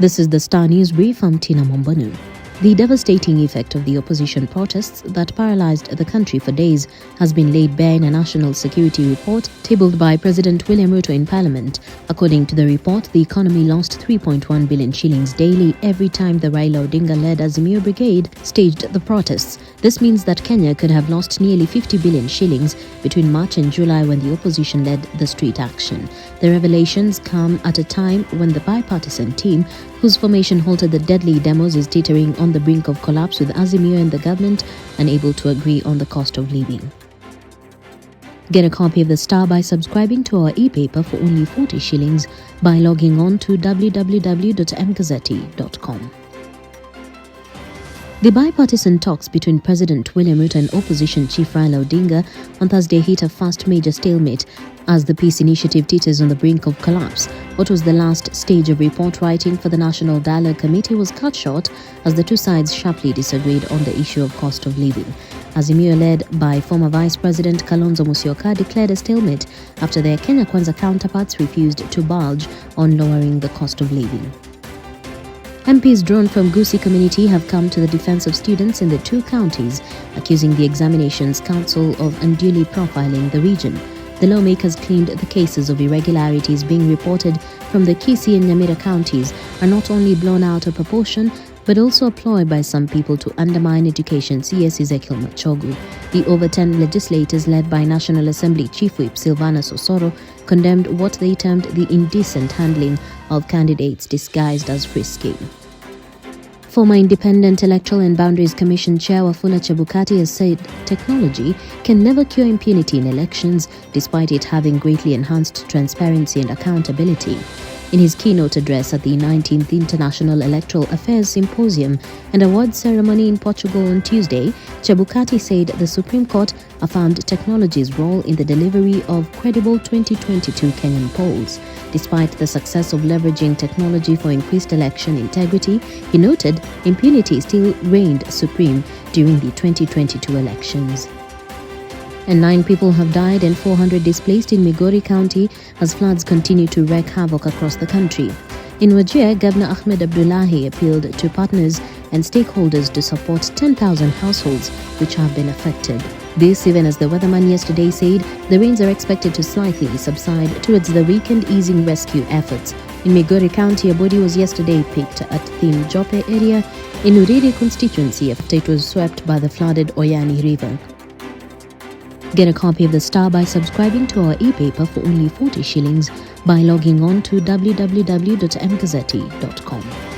This is the Star News Brief. I'm Tina Mombanu. The devastating effect of the opposition protests that paralyzed the country for days has been laid bare in a national security report tabled by President William Ruto in Parliament. According to the report, the economy lost 3.1 billion shillings daily every time the Raila Odinga-led Azimio brigade staged the protests. This means that Kenya could have lost nearly 50 billion shillings between March and July when the opposition led the street action. The revelations come at a time when the bipartisan team, whose formation halted the deadly demos, is teetering on the brink of collapse, with Azimio and the government unable to agree on the cost of living. Get a copy of the Star by subscribing to our e-paper for only 40 shillings by logging on to www.mgazzetti.com. The bipartisan talks between President William Ruto and opposition chief Raila Odinga on Thursday hit a first major stalemate as the peace initiative teeters on the brink of collapse. What was the last stage of report writing for the National Dialogue Committee was cut short as the two sides sharply disagreed on the issue of cost of living. Azimio, led by former Vice President Kalonzo Musyoka, declared a stalemate after their Kenya Kwanza counterparts refused to budge on lowering the cost of living. MPs drawn from Gusii community have come to the defense of students in the two counties, accusing the Examinations Council of unduly profiling the region. The lawmakers claimed the cases of irregularities being reported from the Kisii and Nyamira counties are not only blown out of proportion, but also a ploy by some people to undermine education, CS Ezekiel Machogu. The over 10 legislators, led by National Assembly Chief Whip Silvanus Osoro, condemned what they termed the indecent handling of candidates disguised as frisking. Former Independent Electoral and Boundaries Commission Chair Wafula Chebukati has said technology can never cure impunity in elections, despite it having greatly enhanced transparency and accountability. In his keynote address at the 19th International Electoral Affairs Symposium and Awards ceremony in Portugal on Tuesday, Chebukati said the Supreme Court affirmed technology's role in the delivery of credible 2022 Kenyan polls. Despite the success of leveraging technology for increased election integrity, he noted impunity still reigned supreme during the 2022 elections. And 9 people have died and 400 displaced in Migori County as floods continue to wreak havoc across the country. In Wajir, Governor Ahmed Abdullahi appealed to partners and stakeholders to support 10,000 households which have been affected. This even as the weatherman yesterday said the rains are expected to slightly subside towards the weekend, easing rescue efforts. In Migori County, a body was yesterday picked at Thin Jope area in Uriri constituency after it was swept by the flooded Oyani River. Get a copy of the Star by subscribing to our e-paper for only 40 shillings by logging on to www.mgazzetti.com.